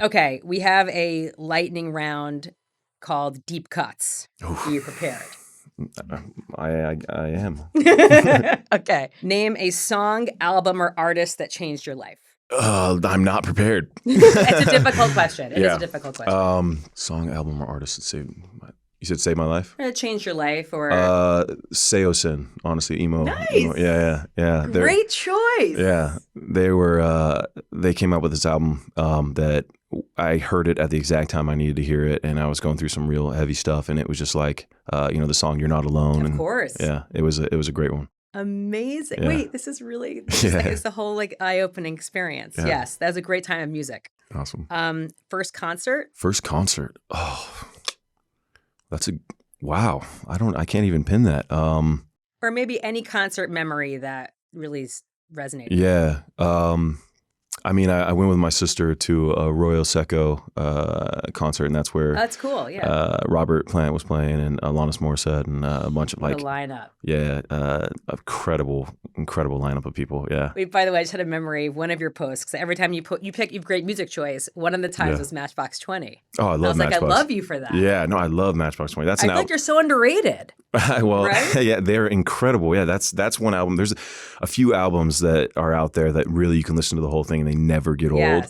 Okay, we have a lightning round called Deep Cuts. Oof. Are you prepared? I am. Okay. Name a song, album, or artist that changed your life. I'm not prepared. It's a difficult question. It is a difficult question. Song, album, or artist that saved you said save my life? It changed your life or... Seosin, honestly, emo. Nice. Emo. Yeah. Great choice. Yeah. They came out with this album that I heard it at the exact time I needed to hear it, and I was going through some real heavy stuff, and it was just like, the song "You're Not Alone." Of course. Yeah, it was a great one. Amazing. Yeah. Wait, this is really it's the whole like eye-opening experience. Yeah. Yes, that was a great time of music. Awesome. First concert? First concert. Oh, wow. I can't even pin that. Or maybe any concert memory that really resonated. Yeah. I mean, I went with my sister to a Royal Secco concert, and that's where that's cool. Yeah, Robert Plant was playing, and Alanis Morissette, and a bunch of the lineup. Yeah, incredible lineup of people. Yeah. Wait, by the way, I just had a memory. One of your posts, because every time you pick you've great music choice. One of the times was Matchbox 20. Oh, I love Matchbox. I love you for that. Yeah, no, I love Matchbox 20. I feel like you're so underrated. Well, right? Yeah, they're incredible. Yeah, that's one album. There's a few albums that are out there that really you can listen to the whole thing and they never get old.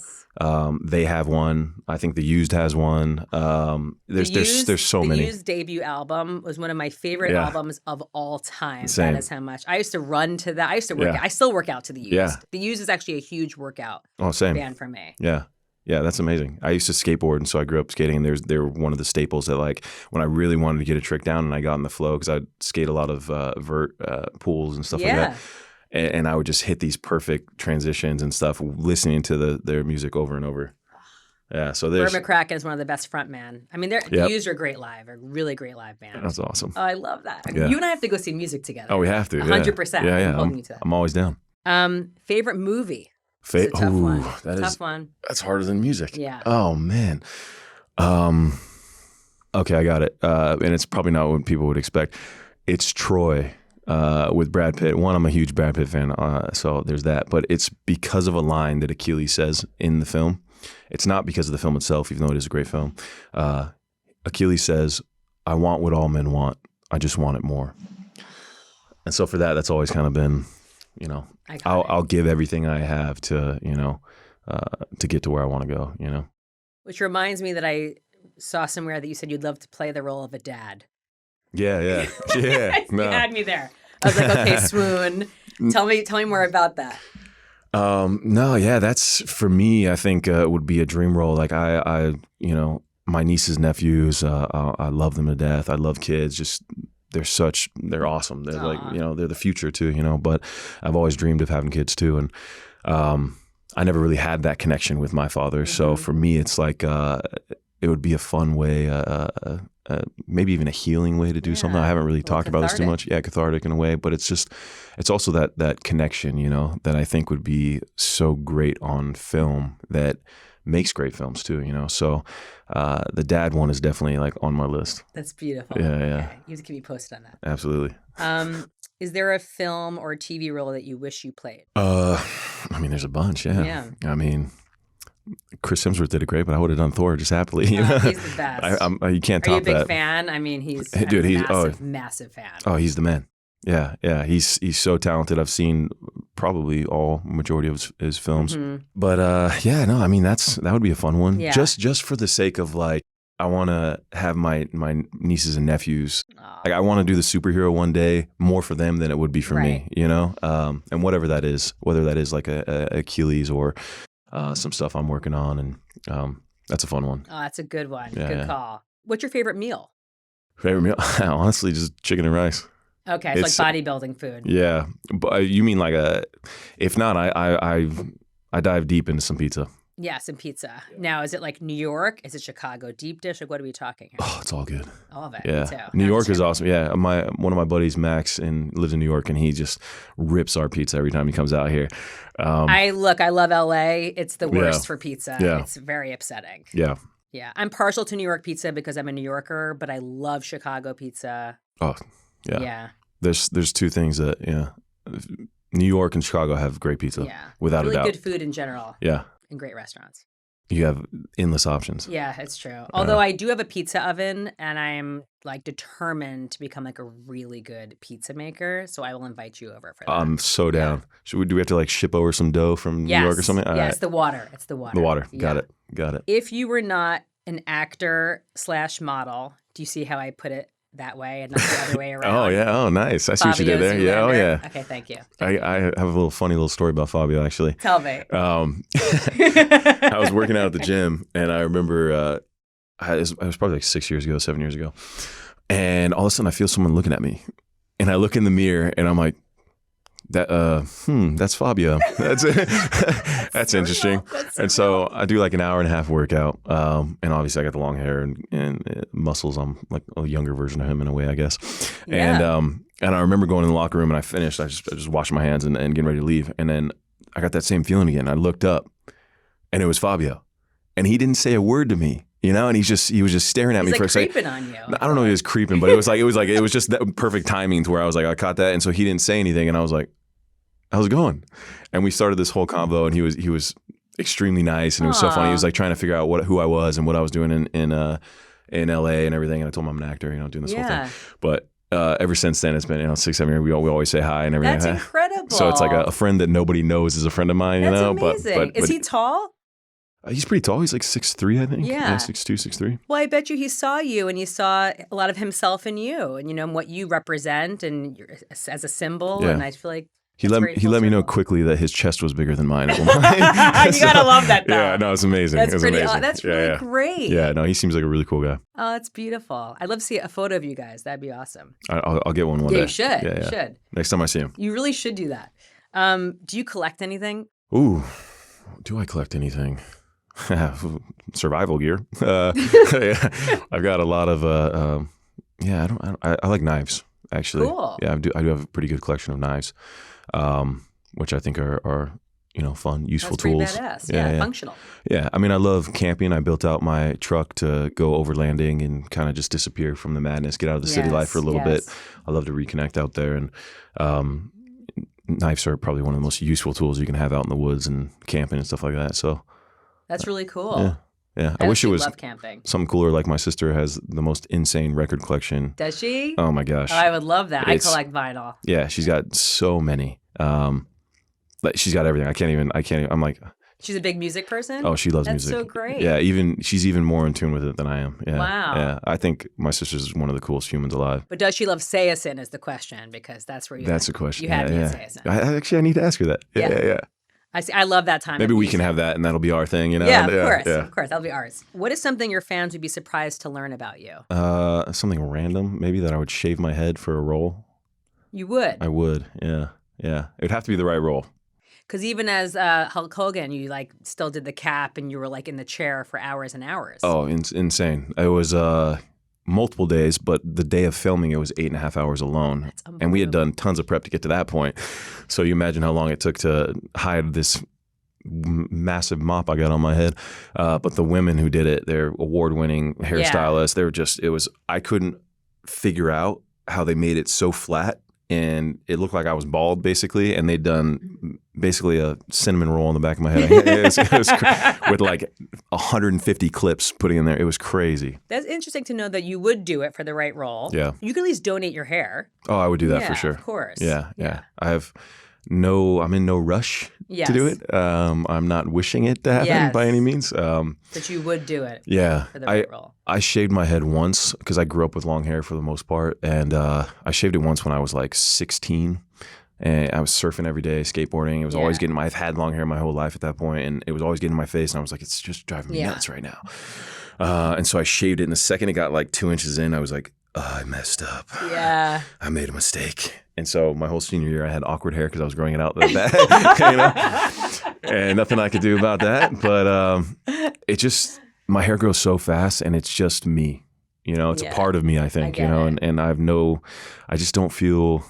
They have one. I think The Used has one. There's so many. The Used debut album was one of my favorite albums of all time. Same. That is how much I used to run to that. I used to work. I still work out to The Used. Yeah. The Used is actually a huge workout same. band for me. Yeah. Yeah, that's amazing. I used to skateboard, and so I grew up skating, and they were one of the staples that, like, when I really wanted to get a trick down and I got in the flow, because I'd skate a lot of vert pools and stuff like that. And I would just hit these perfect transitions and stuff, listening to their music over and over. Yeah, so there's... Burt McCracken is one of the best frontmen. I mean, The Used are great live. A really great live band. That's awesome. Oh, I love that. Yeah. You and I have to go see music together. Oh, we have to. 100%. Yeah. I'm always down. Favorite movie? It's a tough one. Tough one. That's harder than music. Yeah. Oh, man. Okay, I got it. And it's probably not what people would expect. It's Troy with Brad Pitt. One, I'm a huge Brad Pitt fan, so there's that. But it's because of a line that Achilles says in the film. It's not because of the film itself, even though it is a great film. Achilles says, "I want what all men want. I just want it more." And so for that's always kind of been, I'll give everything I have to, to get to where I want to go, Which reminds me that I saw somewhere that you said you'd love to play the role of a dad. Yeah. You had me there. I was like, okay, swoon. Tell me more about that. No, yeah, that's for me. I think it would be a dream role. Like I my nieces, nephews. I love them to death. I love kids. Just they're awesome. They're like they're the future too. But I've always dreamed of having kids too, and I never really had that connection with my father. Mm-hmm. So for me, it's like it would be a fun way. Maybe even a healing way to do something. I haven't really talked about this too much. Yeah, cathartic in a way, but it's also that connection, that I think would be so great on film that makes great films too, So the dad one is definitely like on my list. That's beautiful. Yeah. Okay. You have to keep me posted on that. Absolutely. Is there a film or TV role that you wish you played? I mean, there's a bunch. Yeah. I mean, Chris Hemsworth did it great, but I would have done Thor just happily. He's the best. You can't top that. Are you a big fan? I mean, he's massive fan. Oh, he's the man. Yeah. He's so talented. I've seen probably majority of his films. Mm-hmm. But I mean, that would be a fun one. Yeah. Just for the sake of like, I want to have my nieces and nephews. Like, I want to do the superhero one day more for them than it would be for me. And whatever that is, whether that is like a Achilles or some stuff I'm working on, and that's a fun one. Oh, that's a good one. Yeah, good call. What's your favorite meal? Favorite meal? Honestly, just chicken and rice. Okay, it's like bodybuilding food. Yeah, but you mean like if not, I dive deep into some pizza. Yeah, some pizza. Now, is it like New York? Is it Chicago deep dish? Like, what are we talking here? Oh, it's all good. All of it. Yeah, me too. New York is awesome. Yeah, one of my buddies, Max, lives in New York, and he just rips our pizza every time he comes out here. I love LA. It's the worst for pizza. Yeah. It's very upsetting. Yeah. Yeah. I'm partial to New York pizza because I'm a New Yorker, but I love Chicago pizza. Oh, yeah. Yeah. There's two things that, New York and Chicago have great pizza. Yeah. Without really a doubt. Really good food in general. Yeah. And great restaurants. you have endless options. Yeah, it's true. Although I do have a pizza oven, and I'm like determined to become like a really good pizza maker. So I will invite you over for that. I'm so down. Do we have to like ship over some dough from New York or something? Yes, the water. It's the water. The water. Yeah. Got it. If you were not an actor/model, do you see how I put it that way and not the other way around? Oh, yeah. Oh, nice. I see what you did there. Zoolander. Yeah. Oh, yeah. Okay, thank you. I have a funny little story about Fabio, actually. Tell me. I was working out at the gym, and I remember it was probably like 7 years ago. And all of a sudden, I feel someone looking at me. And I look in the mirror, and I'm like, that's Fabio. That's interesting. And so I do like an hour and a half workout. And obviously I got the long hair and muscles. I'm like a younger version of him in a way, I guess. Yeah. And I remember going in the locker room and I finished. I just washing my hands and getting ready to leave. And then I got that same feeling again. I looked up and it was Fabio. And he didn't say a word to me. You know, and he was just staring at me for a second. He's like creeping on you. I don't know if he was creeping, but it was just that perfect timing to where I was like, I caught that. And so he didn't say anything. And I was like, how's it going? And we started this whole convo, and he was extremely nice, and it was so funny. He was like trying to figure out who I was and what I was doing in LA and everything. And I told him I'm an actor, doing this whole thing. But ever since then, it's been 6-7 years. We always say hi and everything. That's incredible. So it's like a friend that nobody knows is a friend of mine. That's But amazing. Is he tall? He's pretty tall. He's like 6'3", I think. Yeah. 6'2", 6'3". Well, I bet you he saw you, and he saw a lot of himself in you, and what you represent, and as a symbol. Yeah. And I feel like he let me know quickly that his chest was bigger than mine. You gotta love that, though. Yeah, no, it's amazing. That's amazing. That's really great. Yeah, no, he seems like a really cool guy. Oh, that's beautiful. I'd love to see a photo of you guys. That'd be awesome. I'll get one day. You should. Yeah. You should. Next time I see him. You really should do that. Do you collect anything? Ooh, do I collect anything? Survival gear. I've got a lot of. I like knives, actually. Cool. Yeah, I do have a pretty good collection of knives, which I think are fun, useful tools. Badass. Yeah, functional. Yeah, I mean, I love camping. I built out my truck to go overlanding and kind of just disappear from the madness, get out of the city life for a little bit. I love to reconnect out there, and knives are probably one of the most useful tools you can have out in the woods and camping and stuff like that. So. That's really cool. Yeah. I wish it was love camping. Something cooler. Like my sister has the most insane record collection. Does she? Oh my gosh. Oh, I would love that. I collect vinyl. Yeah, she's got so many. She's got everything. I can't even. I'm like. She's a big music person? Oh, she loves music. That's so great. Yeah, she's even more in tune with it than I am. Yeah. Wow. Yeah, I think my sister's one of the coolest humans alive. But does she love Seyasin is the question, because that's where you. That's a question. You had me at Seyasin. I need to ask her that. Yeah. I see. I love that time. Maybe we can have that, and that'll be our thing. Yeah, of course, that'll be ours. What is something your fans would be surprised to learn about you? Something random, maybe that I would shave my head for a role. You would. I would. Yeah. It'd have to be the right role. Because even as Hulk Hogan, you still did the cap, and you were in the chair for hours and hours. Oh, insane! It was multiple days, but the day of filming, it was 8.5 hours alone. And we had done tons of prep to get to that point. So you imagine how long it took to hide this massive mop I got on my head. But the women who did it, they're award-winning hairstylists. They were I couldn't figure out how they made it so flat. And it looked like I was bald, basically, and they'd done basically a cinnamon roll on the back of my head. It was with 150 clips putting in there. It was crazy. That's interesting to know that you would do it for the right role. Yeah. You could at least donate your hair. Oh, I would do that for sure. Of course. Yeah. I'm in no rush to do it. I'm not wishing it to happen by any means. But you would do it for the right role. I shaved my head once because I grew up with long hair for the most part. And I shaved it once when I was 16. And I was surfing every day, skateboarding. It was always I've had long hair my whole life at that point, and it was always getting in my face. And I was like, it's just driving me nuts right now. And so I shaved it. And the second it got 2 inches in, I was like, oh, I messed up. Yeah. I made a mistake. And so my whole senior year, I had awkward hair because I was growing it out that bad, and nothing I could do about that. But my hair grows so fast, and it's just me. It's a part of me, I think. And I just don't feel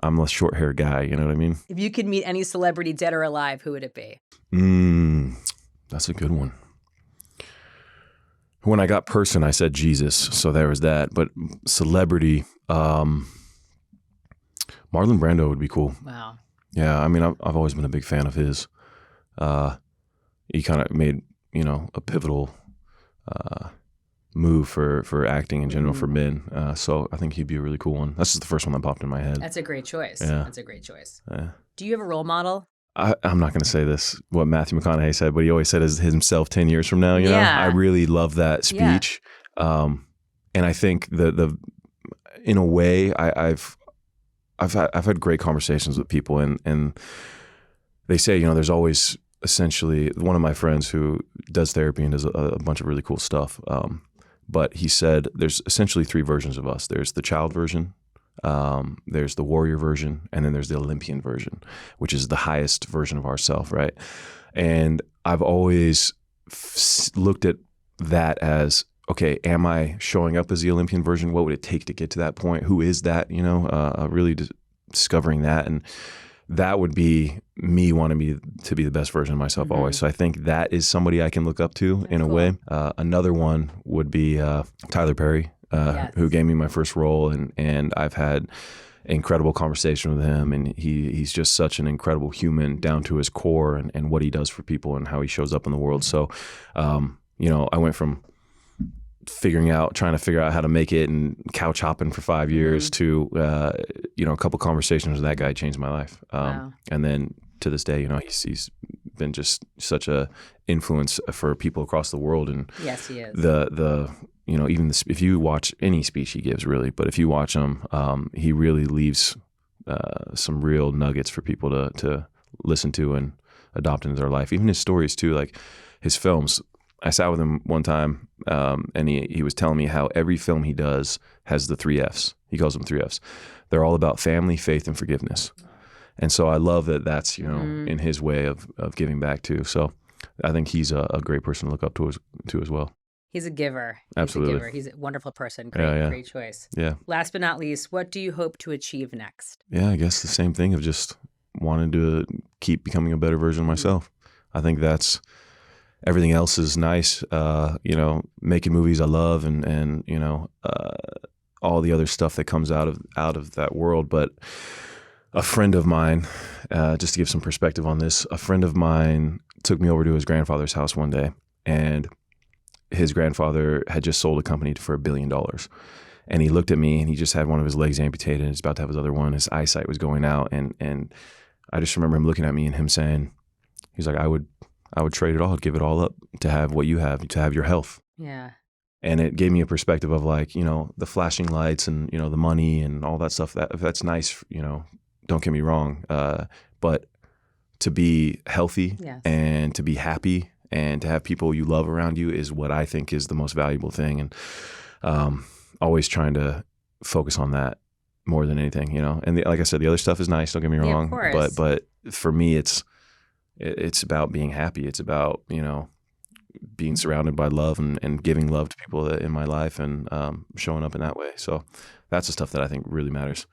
I'm a short hair guy. You know what I mean? If you could meet any celebrity, dead or alive, who would it be? That's a good one. When I got person, I said Jesus, so there was that. But celebrity, Marlon Brando would be cool. Wow. Yeah, I mean, I've always been a big fan of his. He kind of made, a pivotal move for acting in general for men. So I think he'd be a really cool one. That's just the first one that popped in my head. That's a great choice. Yeah. That's a great choice. Yeah. Do you have a role model? I'm not going to say this, what Matthew McConaughey said, but he always said is himself 10 years from now, you know? I really love that speech. Yeah. And I think in a way, I've had great conversations with people, and they say, there's always essentially one of my friends who does therapy and does a bunch of really cool stuff. But he said there's essentially 3 versions of us. There's the child version, there's the warrior version, and then there's the Olympian version, which is the highest version of ourself, right? And I've always looked at that as, okay, am I showing up as the Olympian version? What would it take to get to that point? Who is that? Really discovering that. And that would be me wanting to be the best version of myself always. So I think that is somebody I can look up to in a way. Another one would be Tyler Perry, who gave me my first role. And I've had incredible conversation with him. And he's just such an incredible human down to his core and what he does for people and how he shows up in the world. So, I went from trying to figure out how to make it and couch hopping for 5 years to, a couple conversations with that guy changed my life. Wow. And then to this day, he's been just such a influence for people across the world. And yes, he is. Even if you watch any speech he gives, really, but if you watch him, he really leaves some real nuggets for people to listen to and adopt into their life. Even his stories too, like his films. I sat with him one time, and he was telling me how every film he does has the 3 Fs. He calls them 3 Fs. They're all about family, faith, and forgiveness. And so I love that that's, in his way of giving back too. So I think he's a great person to look up to as well. He's a giver. Absolutely. He's a wonderful person. Great choice. Yeah. Last but not least, what do you hope to achieve next? Yeah, I guess the same thing of just wanting to keep becoming a better version of myself. I think that's everything else is nice. Making movies I love and all the other stuff that comes out of that world. But a friend of mine, just to give some perspective on this, a friend of mine took me over to his grandfather's house one day, and his grandfather had just sold a company for $1 billion. And he looked at me, and he just had one of his legs amputated, and he's about to have his other one. His eyesight was going out. And I just remember him looking at me and him saying, he's like, I would trade it all, I'd give it all up to have what you have, to have your health. Yeah. And it gave me a perspective of like, the flashing lights and, the money and all that stuff. That's nice, don't get me wrong. But to be healthy and to be happy and to have people you love around you is what I think is the most valuable thing. And always trying to focus on that more than anything, And like I said, the other stuff is nice, don't get me wrong. Of course. But for me, it's about being happy. It's about, being surrounded by love and giving love to people in my life and showing up in that way. So that's the stuff that I think really matters.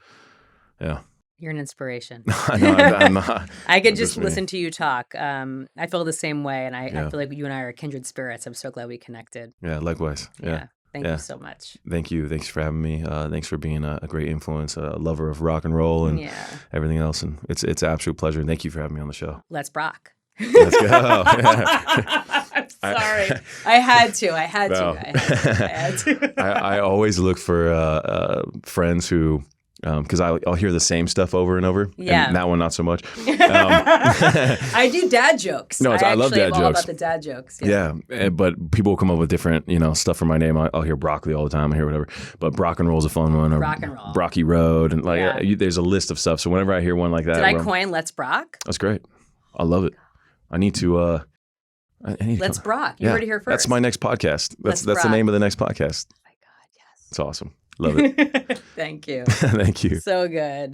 Yeah. You're an inspiration. I'm not. I could just listen to you talk. I feel the same way, and I feel like you and I are kindred spirits. I'm so glad we connected. Yeah, likewise. Yeah. Thank you so much. Thank you. Thanks for having me. Thanks for being a great influence, a lover of rock and roll and everything else. And it's an absolute pleasure. And thank you for having me on the show. Let's Brock. Let's go. I'm sorry. I had to. I always look for friends who, because I'll hear the same stuff over and over. Yeah. And that one, not so much. I do dad jokes. No, I love dad jokes. All about the dad jokes. Yeah. But people will come up with different, stuff for my name. I'll hear broccoli all the time. I hear whatever. But Brock and Roll's a fun one. Or Rock and Roll. Brocky Road. And there's a list of stuff. So whenever I hear one like that. Did I coin Let's Brock? That's great. I love it. I need to. Let's Brock. You heard it here first. That's my next podcast. That's the name of the next podcast. Oh my God, yes. It's awesome. Love it. Thank you. Thank you. So good.